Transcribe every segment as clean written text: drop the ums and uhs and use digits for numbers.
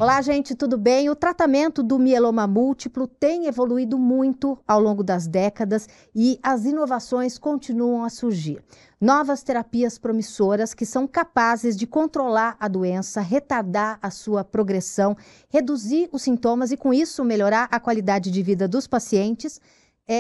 Olá, gente, tudo bem? O tratamento do mieloma múltiplo tem evoluído muito ao longo das décadas e as inovações continuam a surgir. Novas terapias promissoras que são capazes de controlar a doença, retardar a sua progressão, reduzir os sintomas e, com isso, melhorar a qualidade de vida dos pacientes,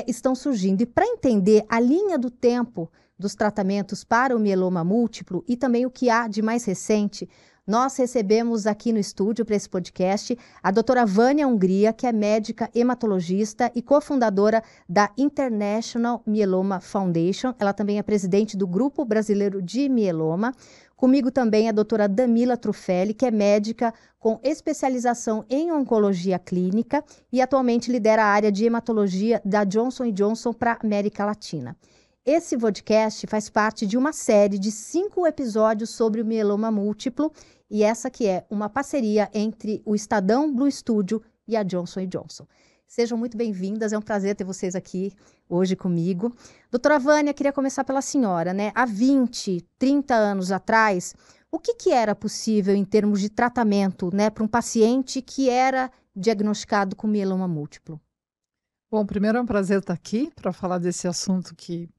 estão surgindo. E para entender a linha do tempo dos tratamentos para o mieloma múltiplo e também o que há de mais recente, nós recebemos aqui no estúdio para esse podcast a doutora Vânia Hungria, que é médica hematologista e cofundadora da International Myeloma Foundation. Ela também é presidente do Grupo Brasileiro de Mieloma. Comigo também a doutora Damila Trufelli, que é médica com especialização em oncologia clínica e atualmente lidera a área de hematologia da Johnson & Johnson para a América Latina. Esse podcast faz parte de uma série de 5 episódios sobre o mieloma múltiplo e essa que é uma parceria entre o Estadão Blue Studio e a Johnson & Johnson. Sejam muito bem-vindas, é um prazer ter vocês aqui hoje comigo. Doutora Vânia, queria começar pela senhora, né? Há 20, 30 anos atrás, o que era possível em termos de tratamento, né, para um paciente que era diagnosticado com mieloma múltiplo? Bom, primeiro é um prazer estar aqui para falar desse assunto que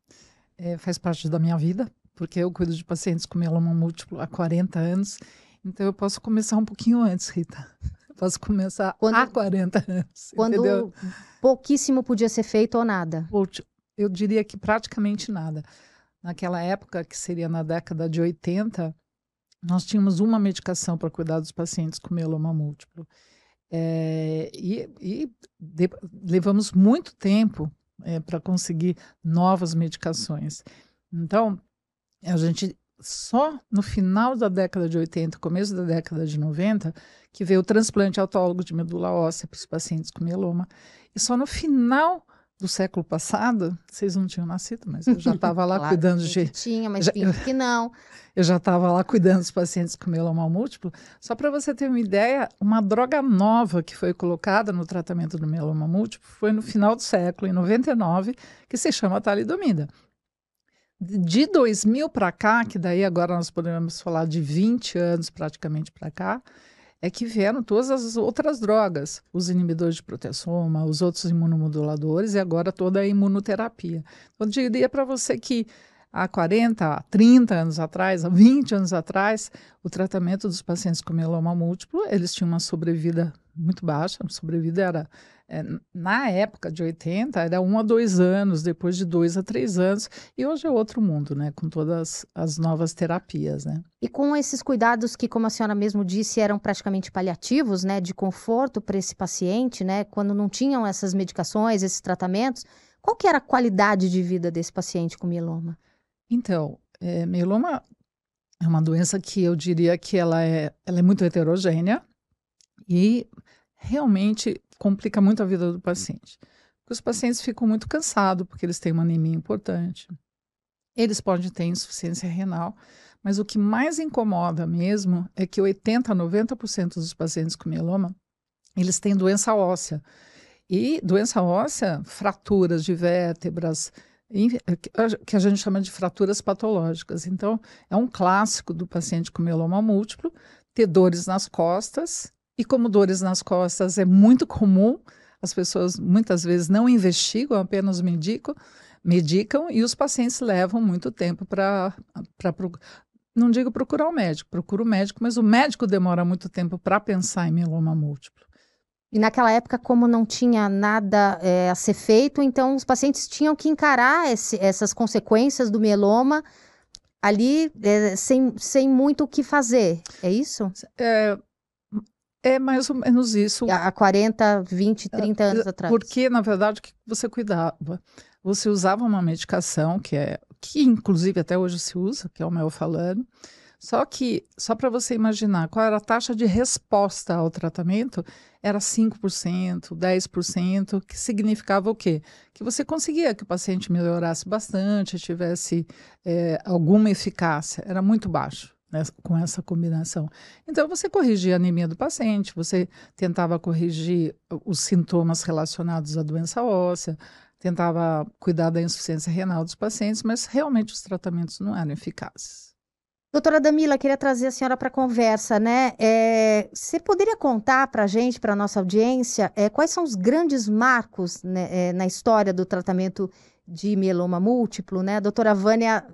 faz parte da minha vida, porque eu cuido de pacientes com mieloma múltiplo há 40 anos, então eu posso começar um pouquinho antes, Rita. Eu posso começar há 40 anos, quando entendeu? Pouquíssimo podia ser feito ou nada? Eu diria que praticamente nada. Naquela época, que seria na década de 80, nós tínhamos uma medicação para cuidar dos pacientes com mieloma múltiplo. Levamos muito tempo para conseguir novas medicações. Então, a gente só no final da década de 80, começo da década de 90, que veio o transplante autólogo de medula óssea para os pacientes com mieloma. E só no final do século passado, vocês não tinham nascido, mas eu já estava lá Claro, cuidando de... Tinha, mas finge que não. Eu já estava lá cuidando dos pacientes com mieloma múltiplo. Só para você ter uma ideia, uma droga nova que foi colocada no tratamento do mieloma múltiplo foi no final do século, em 99, que se chama talidomida. De 2000 para cá, que daí agora nós podemos falar de 20 anos praticamente para cá, é que vieram todas as outras drogas, os inibidores de proteasoma, os outros imunomoduladores e agora toda a imunoterapia. Então, eu diria para você que há 40, há 30 anos atrás, há 20 anos atrás, o tratamento dos pacientes com mieloma múltiplo, eles tinham uma sobrevida muito baixa, a sobrevida era, na época de 80, era 1 a 2 anos, depois de 2 a 3 anos, e hoje é outro mundo, né, com todas as novas terapias, né. E com esses cuidados que, como a senhora mesmo disse, eram praticamente paliativos, né, de conforto para esse paciente, né, quando não tinham essas medicações, esses tratamentos, qual que era a qualidade de vida desse paciente com mieloma? Então, mieloma é uma doença que eu diria que ela é muito heterogênea e realmente complica muito a vida do paciente. Porque os pacientes ficam muito cansados, porque eles têm uma anemia importante. Eles podem ter insuficiência renal, mas o que mais incomoda mesmo é que 80 a 90% dos pacientes com mieloma, eles têm doença óssea. E doença óssea, fraturas de vértebras, que a gente chama de fraturas patológicas. Então, é um clássico do paciente com mieloma múltiplo ter dores nas costas, e como dores nas costas é muito comum, as pessoas muitas vezes não investigam, apenas medicam e os pacientes levam muito tempo para não digo procurar o médico, procura o médico, mas o médico demora muito tempo para pensar em mieloma múltiplo. E naquela época, como não tinha nada a ser feito, então os pacientes tinham que encarar essas consequências do mieloma ali sem muito o que fazer, é isso? É mais ou menos isso. Há 40, 20, 30 anos atrás. Porque, na verdade, o que você cuidava? Você usava uma medicação que inclusive até hoje se usa, que é o melfalano. Só que, só para você imaginar, qual era a taxa de resposta ao tratamento, era 5%, 10%, que significava o quê? Que você conseguia que o paciente melhorasse bastante, tivesse alguma eficácia, era muito baixo, né, com essa combinação. Então, você corrigia a anemia do paciente, você tentava corrigir os sintomas relacionados à doença óssea, tentava cuidar da insuficiência renal dos pacientes, mas realmente os tratamentos não eram eficazes. Doutora Damila, queria trazer a senhora para a conversa, né? Você poderia contar para a gente, para a nossa audiência, quais são os grandes marcos, né, na história do tratamento de mieloma múltiplo, né? A doutora Vânia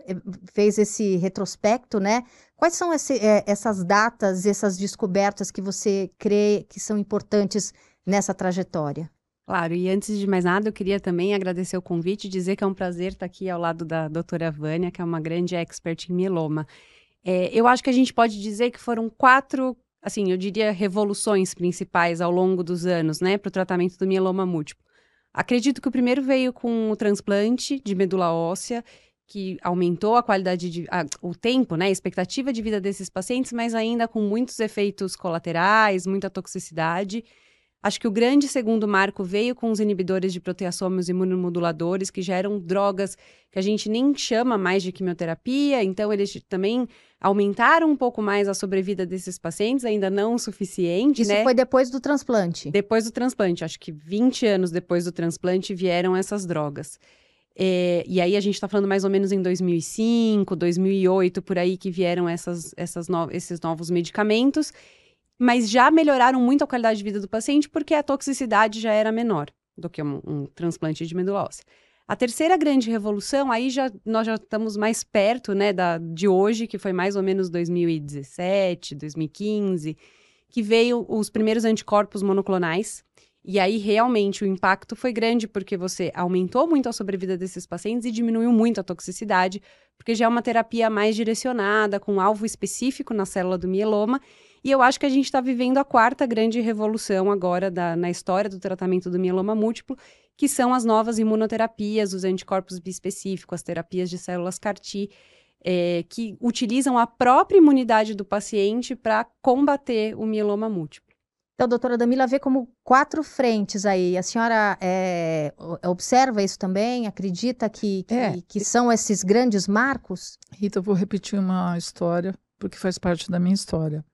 fez esse retrospecto, né? Quais são essas datas, essas descobertas que você crê que são importantes nessa trajetória? Claro, e antes de mais nada, eu queria também agradecer o convite e dizer que é um prazer estar aqui ao lado da doutora Vânia, que é uma grande expert em mieloma. Eu acho que a gente pode dizer que foram 4, assim, eu diria, revoluções principais ao longo dos anos, né, para o tratamento do mieloma múltiplo. Acredito que o primeiro veio com o transplante de medula óssea, que aumentou a qualidade o tempo, né, a expectativa de vida desses pacientes, mas ainda com muitos efeitos colaterais, muita toxicidade. Acho que o grande segundo marco veio com os inibidores de proteassomas imunomoduladores, que já eram drogas que a gente nem chama mais de quimioterapia, então eles também aumentaram um pouco mais a sobrevida desses pacientes, ainda não o suficiente, Isso né? foi depois do transplante? Depois do transplante, acho que 20 anos depois do transplante vieram essas drogas. E aí a gente está falando mais ou menos em 2005, 2008, por aí que vieram esses novos medicamentos, mas já melhoraram muito a qualidade de vida do paciente porque a toxicidade já era menor do que um transplante de medula óssea. A terceira grande revolução, aí nós já estamos mais perto, né, de hoje, que foi mais ou menos 2017, 2015, que veio os primeiros anticorpos monoclonais. E aí, realmente, o impacto foi grande, porque você aumentou muito a sobrevida desses pacientes e diminuiu muito a toxicidade, porque já é uma terapia mais direcionada, com alvo específico na célula do mieloma. E eu acho que a gente está vivendo a quarta grande revolução agora na história do tratamento do mieloma múltiplo, que são as novas imunoterapias, os anticorpos bispecíficos, as terapias de células CAR-T, que utilizam a própria imunidade do paciente para combater o mieloma múltiplo. Então, doutora Damila, vê como 4 frentes aí. A senhora observa isso também? Acredita que são esses grandes marcos? Rita, eu vou repetir uma história, porque faz parte da minha história.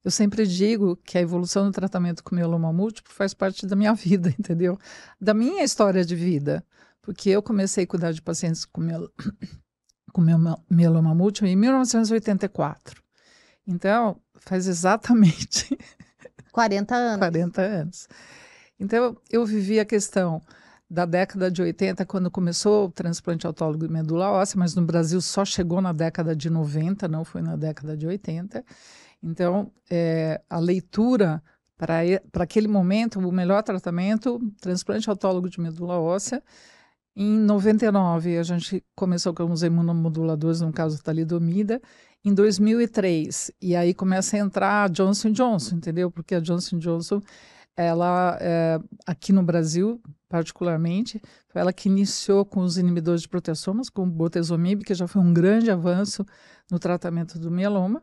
Eu sempre digo que a evolução do tratamento com mieloma múltiplo faz parte da minha vida, entendeu? Da minha história de vida. Porque eu comecei a cuidar de pacientes com mieloma múltiplo em 1984. Então, faz exatamente 40 anos. 40 anos. Então, eu vivi a questão da década de 80, quando começou o transplante autólogo de medula óssea, mas no Brasil só chegou na década de 90, não foi na década de 80. Então, a leitura para aquele momento, o melhor tratamento, transplante autólogo de medula óssea. Em 99, a gente começou com os imunomoduladores, no caso talidomida. Em 2003, e aí começa a entrar a Johnson & Johnson, entendeu? Porque a Johnson & Johnson, ela, aqui no Brasil, particularmente, foi ela que iniciou com os inibidores de proteassomas, com o bortezomib, que já foi um grande avanço no tratamento do mieloma.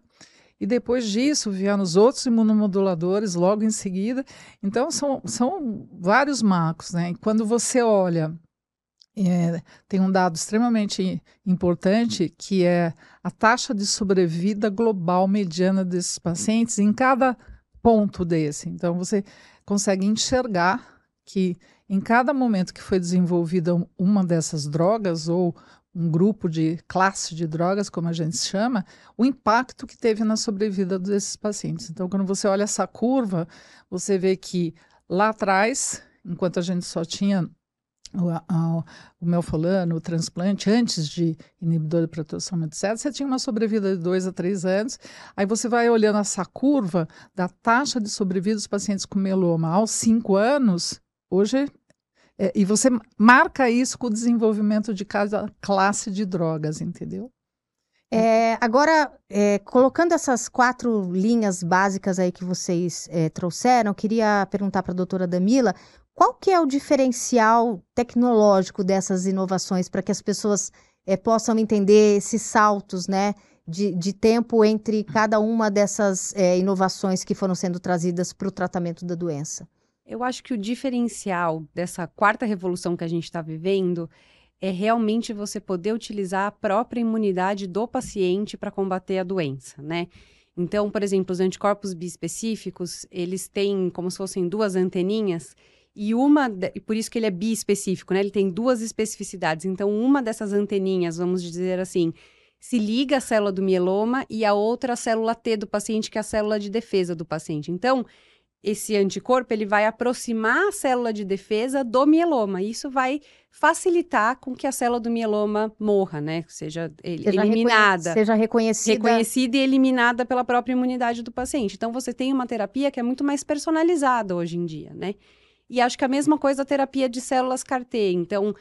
E depois disso vieram os outros imunomoduladores logo em seguida. Então, são vários marcos, né? E quando você olha, tem um dado extremamente importante, que é a taxa de sobrevida global mediana desses pacientes em cada ponto desse. Então, você consegue enxergar que em cada momento que foi desenvolvida uma dessas drogas, ou um grupo de classe de drogas, como a gente chama, o impacto que teve na sobrevida desses pacientes. Então, quando você olha essa curva, você vê que lá atrás, enquanto a gente só tinha o melphalan, o transplante, antes de inibidor de proteassoma, etc., você tinha uma sobrevida de 2 a 3 anos. Aí você vai olhando essa curva da taxa de sobrevida dos pacientes com mieloma aos 5 anos, hoje, e você marca isso com o desenvolvimento de cada classe de drogas, entendeu? Agora, colocando essas 4 linhas básicas aí que vocês trouxeram, eu queria perguntar para a doutora Damila, qual que é o diferencial tecnológico dessas inovações para que as pessoas possam entender esses saltos, né, de tempo entre cada uma dessas inovações que foram sendo trazidas para o tratamento da doença? Eu acho que o diferencial dessa quarta revolução que a gente está vivendo é realmente você poder utilizar a própria imunidade do paciente para combater a doença, né? Então, por exemplo, os anticorpos bispecíficos, eles têm como se fossem 2 anteninhas, e por isso que ele é biespecífico, né? Ele tem 2 especificidades. Então, uma dessas anteninhas, vamos dizer assim, se liga à célula do mieloma e a outra, a célula T do paciente, que é a célula de defesa do paciente. Então, esse anticorpo, ele vai aproximar a célula de defesa do mieloma. Isso vai facilitar com que a célula do mieloma morra, né? Seja eliminada. Seja reconhecida. Reconhecida e eliminada pela própria imunidade do paciente. Então, você tem uma terapia que é muito mais personalizada hoje em dia, né? E acho que a mesma coisa a terapia de células CAR-T. Então,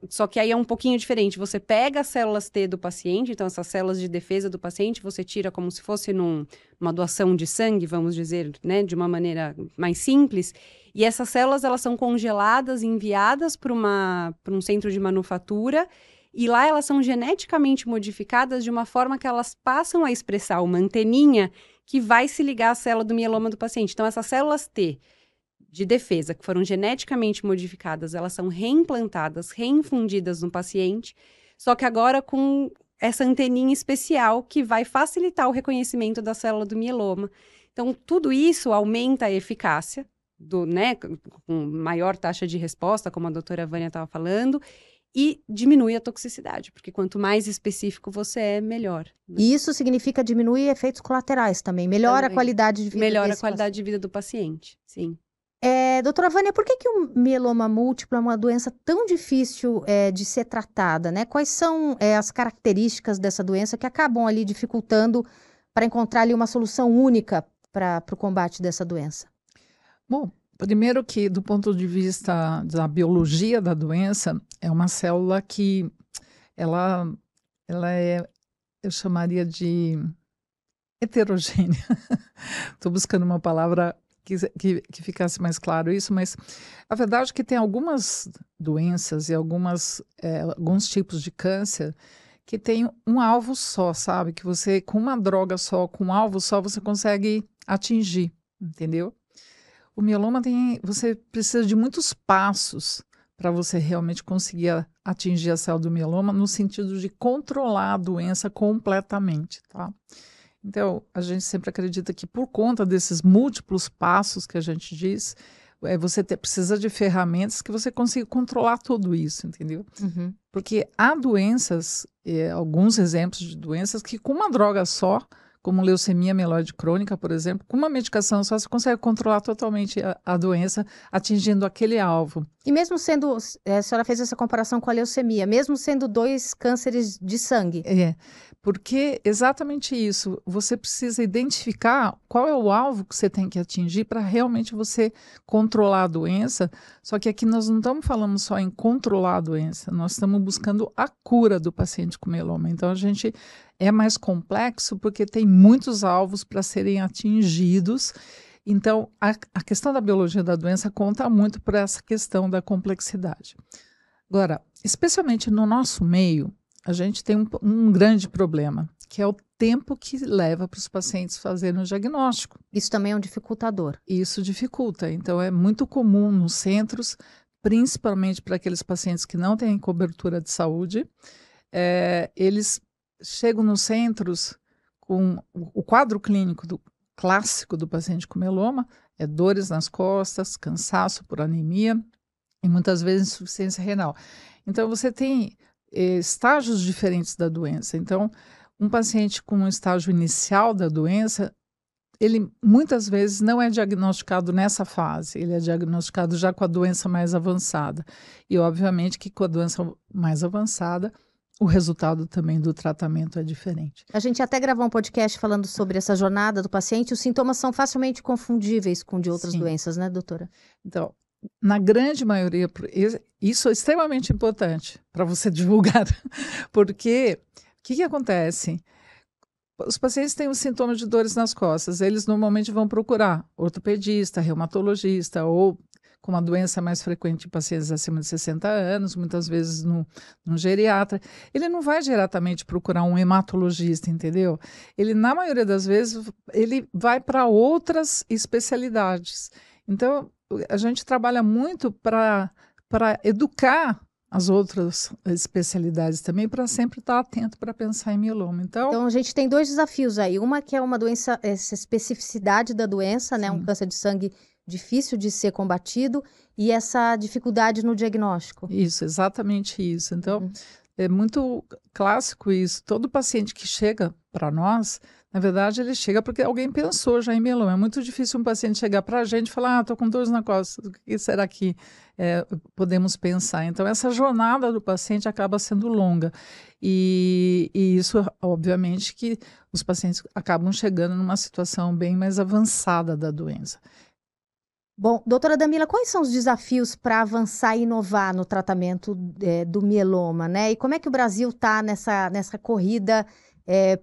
só que aí é um pouquinho diferente. Você pega as células T do paciente, então essas células de defesa do paciente, você tira como se fosse numa doação de sangue, vamos dizer, né, de uma maneira mais simples. E essas células, elas são congeladas e enviadas para um centro de manufatura. E lá elas são geneticamente modificadas de uma forma que elas passam a expressar uma anteninha que vai se ligar à célula do mieloma do paciente. Então, essas células T de defesa, que foram geneticamente modificadas, elas são reimplantadas, reinfundidas no paciente, só que agora com essa anteninha especial que vai facilitar o reconhecimento da célula do mieloma. Então, tudo isso aumenta a eficácia, né, com maior taxa de resposta, como a doutora Vânia estava falando, e diminui a toxicidade, porque quanto mais específico você é, melhor. E isso significa diminuir efeitos colaterais também, melhora a qualidade de vida Melhora a qualidade de vida do paciente, sim. Doutora Vânia, por que o mieloma múltiplo é uma doença tão difícil de ser tratada, né? Quais são as características dessa doença que acabam ali dificultando para encontrar ali uma solução única para o combate dessa doença? Bom, primeiro que do ponto de vista da biologia da doença, é uma célula que ela é, eu chamaria de heterogênea. Estou buscando uma palavra que ficasse mais claro isso, mas a verdade é que tem algumas doenças e alguns tipos de câncer que tem um alvo só, sabe? Que você, com uma droga só, com um alvo só, você consegue atingir, entendeu? O mieloma você precisa de muitos passos para você realmente conseguir atingir a célula do mieloma no sentido de controlar a doença completamente, tá? Então, a gente sempre acredita que por conta desses múltiplos passos que a gente diz, você precisa de ferramentas que você consiga controlar tudo isso, entendeu? Uhum. Porque há doenças, alguns exemplos de doenças que com uma droga só, como leucemia mieloide crônica, por exemplo, com uma medicação só você consegue controlar totalmente a doença, atingindo aquele alvo. E mesmo sendo, a senhora fez essa comparação com a leucemia, mesmo sendo 2 cânceres de sangue. Porque exatamente isso, você precisa identificar qual é o alvo que você tem que atingir para realmente você controlar a doença, só que aqui nós não estamos falando só em controlar a doença, nós estamos buscando a cura do paciente com mieloma. Então, a gente é mais complexo porque tem muitos alvos para serem atingidos. Então, a questão da biologia da doença conta muito para essa questão da complexidade. Agora, especialmente no nosso meio, a gente tem um grande problema, que é o tempo que leva para os pacientes fazerem o diagnóstico. Isso também é um dificultador. Isso dificulta. Então, é muito comum nos centros, principalmente para aqueles pacientes que não têm cobertura de saúde, eles chegam nos centros com o quadro clínico clássico do paciente com mieloma, dores nas costas, cansaço por anemia e muitas vezes insuficiência renal. Então, você tem estágios diferentes da doença. Então, um paciente com um estágio inicial da doença, ele muitas vezes não é diagnosticado nessa fase, ele é diagnosticado já com a doença mais avançada. E, obviamente, que com a doença mais avançada, o resultado também do tratamento é diferente. A gente até gravou um podcast falando sobre essa jornada do paciente, os sintomas são facilmente confundíveis com de outras doenças, né, doutora? Então, na grande maioria, isso é extremamente importante para você divulgar, porque o que acontece? Os pacientes têm os sintomas de dores nas costas, eles normalmente vão procurar ortopedista, reumatologista ou com uma doença mais frequente em pacientes acima de 60 anos, muitas vezes num geriatra. Ele não vai diretamente procurar um hematologista, entendeu? Ele, na maioria das vezes, ele vai para outras especialidades. Então, a gente trabalha muito para educar as outras especialidades também, para sempre estar atento para pensar em mieloma. Então, a gente tem 2 desafios aí. Uma que é uma doença, essa especificidade da doença, né? Um câncer de sangue difícil de ser combatido, e essa dificuldade no diagnóstico. Isso, exatamente isso. Então, é muito clássico isso. Todo paciente que chega para nós, na verdade, ele chega porque alguém pensou já em mieloma. É muito difícil um paciente chegar para a gente e falar, estou com dores na costa, o que será que podemos pensar? Então, essa jornada do paciente acaba sendo longa. E isso, obviamente, que os pacientes acabam chegando numa situação bem mais avançada da doença. Bom, doutora Damila, quais são os desafios para avançar e inovar no tratamento do mieloma, né? E como é que o Brasil está nessa corrida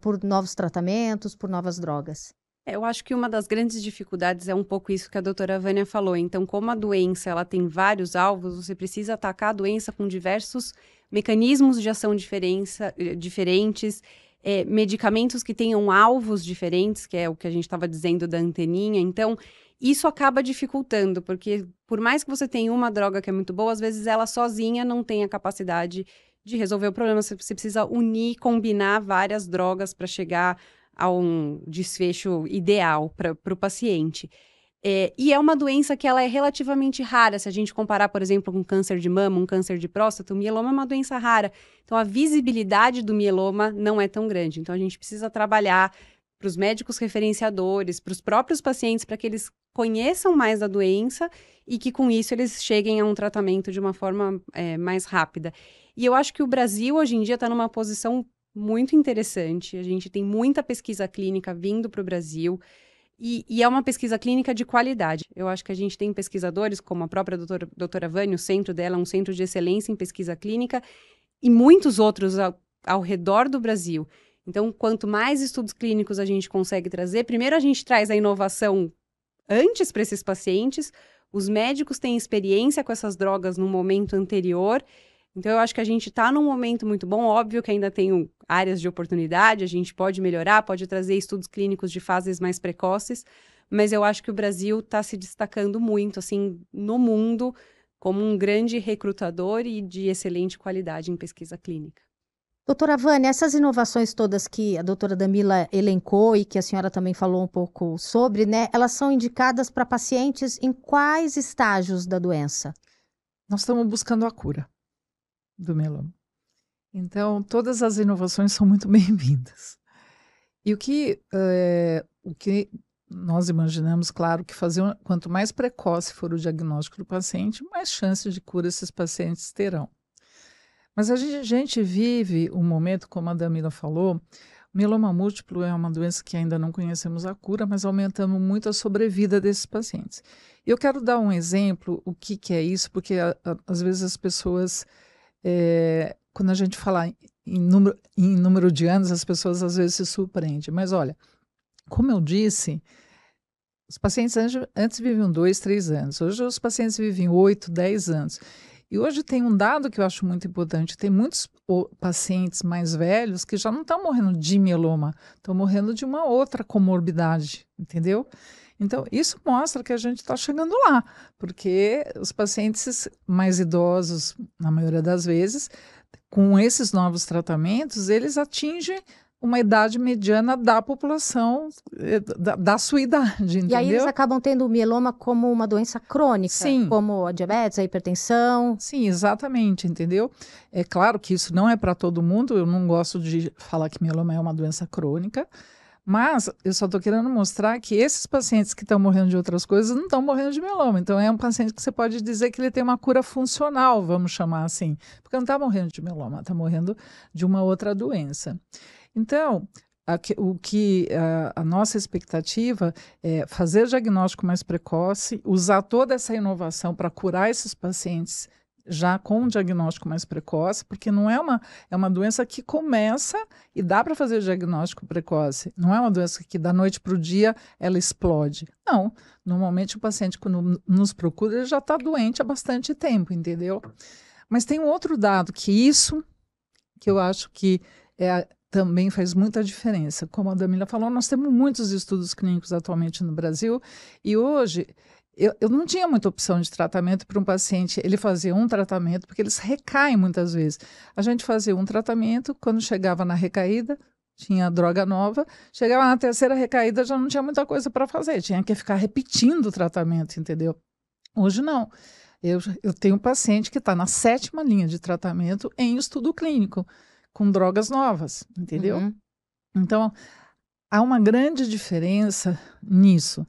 por novos tratamentos, por novas drogas? Eu acho que uma das grandes dificuldades é um pouco isso que a doutora Vânia falou. Então, como a doença ela tem vários alvos, você precisa atacar a doença com diversos mecanismos de ação diferentes, medicamentos que tenham alvos diferentes, que é o que a gente estava dizendo da anteninha. Então, isso acaba dificultando, porque por mais que você tenha uma droga que é muito boa, às vezes ela sozinha não tem a capacidade de resolver o problema. Você precisa unir, combinar várias drogas para chegar a um desfecho ideal para o paciente. E é uma doença que ela é relativamente rara. Se a gente comparar, por exemplo, com câncer de mama, um câncer de próstata, o mieloma é uma doença rara. Então, a visibilidade do mieloma não é tão grande. Então, a gente precisa trabalhar para os médicos referenciadores, para os próprios pacientes, para que eles conheçam mais a doença e que, com isso, eles cheguem a um tratamento de uma forma mais rápida. E eu acho que o Brasil, hoje em dia, está numa posição muito interessante. A gente tem muita pesquisa clínica vindo para o Brasil e é uma pesquisa clínica de qualidade. Eu acho que a gente tem pesquisadores, como a própria doutora Vânia, o centro dela é um centro de excelência em pesquisa clínica, e muitos outros ao redor do Brasil. Então, quanto mais estudos clínicos a gente consegue trazer, primeiro a gente traz a inovação antes para esses pacientes, os médicos têm experiência com essas drogas no momento anterior. Então, eu acho que a gente está num momento muito bom. Óbvio que ainda tem áreas de oportunidade, a gente pode melhorar, pode trazer estudos clínicos de fases mais precoces, mas eu acho que o Brasil está se destacando muito, assim, no mundo, como um grande recrutador e de excelente qualidade em pesquisa clínica. Doutora Vânia, essas inovações todas que a doutora Damila elencou e que a senhora também falou um pouco sobre, né? Elas são indicadas para pacientes em quais estágios da doença? Nós estamos buscando a cura do mieloma. Então, todas as inovações são muito bem-vindas. E o que nós imaginamos, claro, que quanto mais precoce for o diagnóstico do paciente, mais chance de cura esses pacientes terão. Mas a gente vive um momento, como a Damila falou, o mieloma múltiplo é uma doença que ainda não conhecemos a cura, mas aumentamos muito a sobrevida desses pacientes. Eu quero dar um exemplo, o que é isso, porque às vezes as pessoas, quando a gente fala em número de anos, as pessoas às vezes se surpreendem. Mas olha, como eu disse, os pacientes antes viviam 2, 3 anos. Hoje os pacientes vivem 8, 10 anos. E hoje tem um dado que eu acho muito importante. Tem muitos pacientes mais velhos que já não estão morrendo de mieloma, estão morrendo de uma outra comorbidade, entendeu? Então, isso mostra que a gente está chegando lá, porque os pacientes mais idosos, na maioria das vezes, com esses novos tratamentos, eles atingem uma idade mediana da população, da sua idade, entendeu? E aí eles acabam tendo o mieloma como uma doença crônica, Sim. Como a diabetes, a hipertensão. Sim, exatamente, entendeu? É claro que isso não é para todo mundo, eu não gosto de falar que mieloma é uma doença crônica, mas eu só estou querendo mostrar que esses pacientes que estão morrendo de outras coisas não estão morrendo de mieloma. Então, é um paciente que você pode dizer que ele tem uma cura funcional, vamos chamar assim, porque não está morrendo de mieloma, está morrendo de uma outra doença. Então, a nossa expectativa é fazer diagnóstico mais precoce, usar toda essa inovação para curar esses pacientes já com um diagnóstico mais precoce, porque não é uma doença que começa e dá para fazer diagnóstico precoce. Não é uma doença que da noite para o dia ela explode. Não, normalmente o paciente quando nos procura ele já está doente há bastante tempo, entendeu? Mas tem um outro dado que eu acho que também faz muita diferença. Como a Damila falou, nós temos muitos estudos clínicos atualmente no Brasil e hoje eu não tinha muita opção de tratamento para um paciente. Ele fazia um tratamento, porque eles recaem muitas vezes. A gente fazia um tratamento, quando chegava na recaída, tinha droga nova, chegava na terceira recaída, já não tinha muita coisa para fazer, tinha que ficar repetindo o tratamento, entendeu? Hoje não. Eu tenho um paciente que está na 7ª linha de tratamento em estudo clínico, com drogas novas, entendeu? Uhum. Então, há uma grande diferença nisso.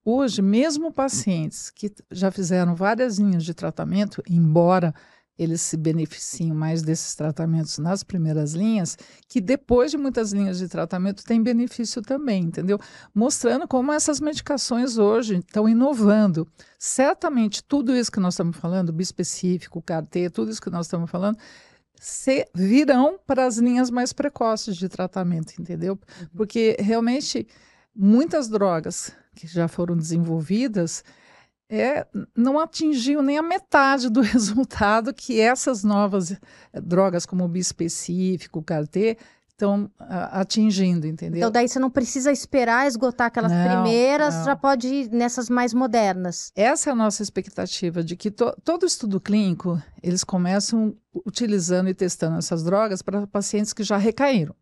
Hoje, mesmo pacientes que já fizeram várias linhas de tratamento, embora eles se beneficiem mais desses tratamentos nas primeiras linhas, que depois de muitas linhas de tratamento tem benefício também, entendeu? Mostrando como essas medicações hoje estão inovando. Certamente tudo isso que nós estamos falando, bispecífico, CAR-T, tudo isso que nós estamos falando, virão para as linhas mais precoces de tratamento, entendeu? Porque realmente muitas drogas que já foram desenvolvidas não atingiu nem a metade do resultado que essas novas drogas, como o bispecífico, o CAR-T, estão atingindo, entendeu? Então, daí você não precisa esperar esgotar aquelas primeiras, já pode ir nessas mais modernas. Essa é a nossa expectativa, de que todo estudo clínico, eles começam utilizando e testando essas drogas para pacientes que já recaíram,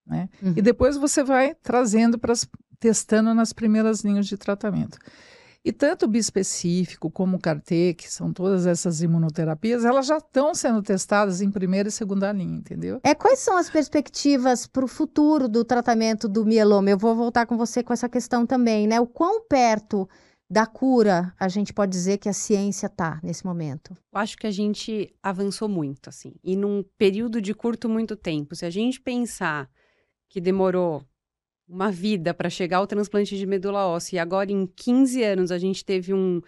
né? Uhum. E depois você vai trazendo testando nas primeiras linhas de tratamento. E tanto o bispecífico como o CAR-T, que são todas essas imunoterapias, elas já estão sendo testadas em primeira e segunda linha, entendeu? Quais são as perspectivas para o futuro do tratamento do mieloma? Eu vou voltar com você com essa questão também, né? O quão perto da cura a gente pode dizer que a ciência está nesse momento? Eu acho que a gente avançou muito, assim, e num período de muito tempo. Se a gente pensar que demorou uma vida para chegar ao transplante de medula óssea, e agora em 15 anos a gente teve um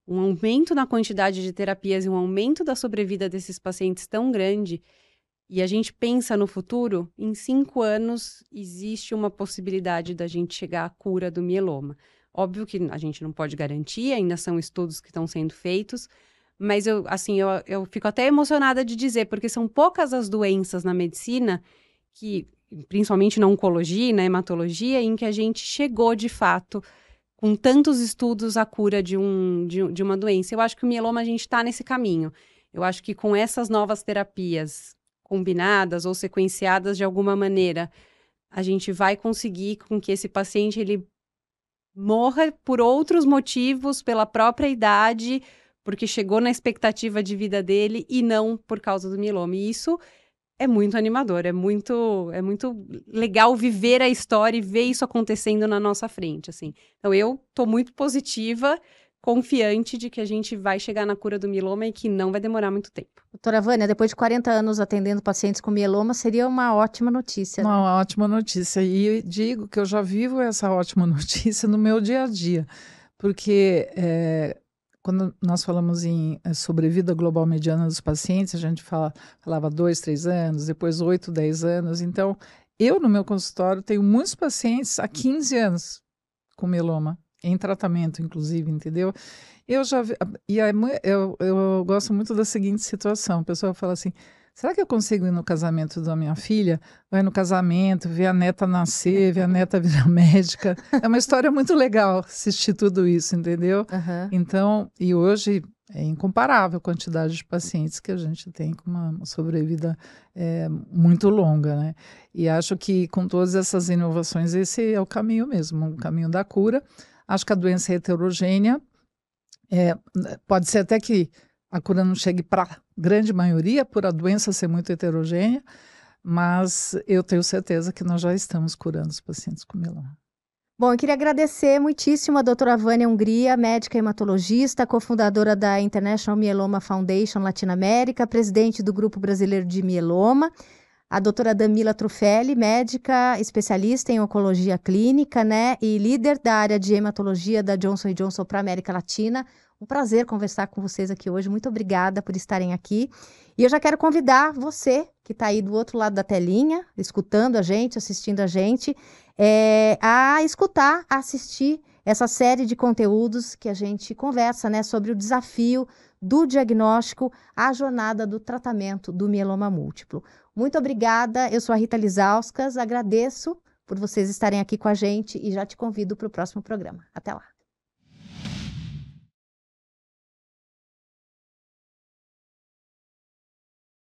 aumento na quantidade de terapias e um aumento da sobrevida desses pacientes tão grande, e a gente pensa no futuro, em 5 anos existe uma possibilidade da gente chegar à cura do mieloma. Óbvio que a gente não pode garantir, ainda são estudos que estão sendo feitos, mas eu fico até emocionada de dizer, porque são poucas as doenças na medicina que, principalmente na oncologia e na hematologia, em que a gente chegou, de fato, com tantos estudos, à cura de uma doença. Eu acho que o mieloma, a gente está nesse caminho. Eu acho que com essas novas terapias combinadas ou sequenciadas de alguma maneira, a gente vai conseguir com que esse paciente ele morra por outros motivos, pela própria idade, porque chegou na expectativa de vida dele e não por causa do mieloma. E isso é muito animador, é muito legal viver a história e ver isso acontecendo na nossa frente, assim. Então, eu tô muito positiva, confiante de que a gente vai chegar na cura do mieloma e que não vai demorar muito tempo. Doutora Vânia, depois de 40 anos atendendo pacientes com mieloma, seria uma ótima notícia, né? Uma ótima notícia. E digo que eu já vivo essa ótima notícia no meu dia a dia, porque quando nós falamos em sobrevida global mediana dos pacientes, a gente falava 2, 3 anos, depois 8, 10 anos. Então, eu no meu consultório tenho muitos pacientes há 15 anos com mieloma, em tratamento, inclusive, entendeu? Eu gosto muito da seguinte situação: a pessoa fala assim, será que eu consigo ir no casamento da minha filha? Vai no casamento, ver a neta nascer, ver a neta virar médica. É uma história muito legal assistir tudo isso, entendeu? Uhum. Então, e hoje é incomparável a quantidade de pacientes que a gente tem com uma sobrevida muito longa, né? E acho que com todas essas inovações, esse é o caminho mesmo, o caminho da cura. Acho que a doença é heterogênea. Pode ser até que a cura não chegue para a grande maioria, por a doença ser muito heterogênea, mas eu tenho certeza que nós já estamos curando os pacientes com mieloma. Bom, eu queria agradecer muitíssimo a doutora Vânia Hungria, médica hematologista, cofundadora da International Myeloma Foundation Latinoamérica, presidente do Grupo Brasileiro de Mieloma, a doutora Damila Trufelli, médica especialista em oncologia clínica, né, e líder da área de hematologia da Johnson & Johnson para a América Latina. Um prazer conversar com vocês aqui hoje. Muito obrigada por estarem aqui. E eu já quero convidar você, que está aí do outro lado da telinha, escutando a gente, assistindo a gente, a escutar, a assistir essa série de conteúdos que a gente conversa, né, sobre o desafio do diagnóstico, a jornada do tratamento do mieloma múltiplo. Muito obrigada. Eu sou a Rita Lizauskas. Agradeço por vocês estarem aqui com a gente e já te convido para o próximo programa. Até lá.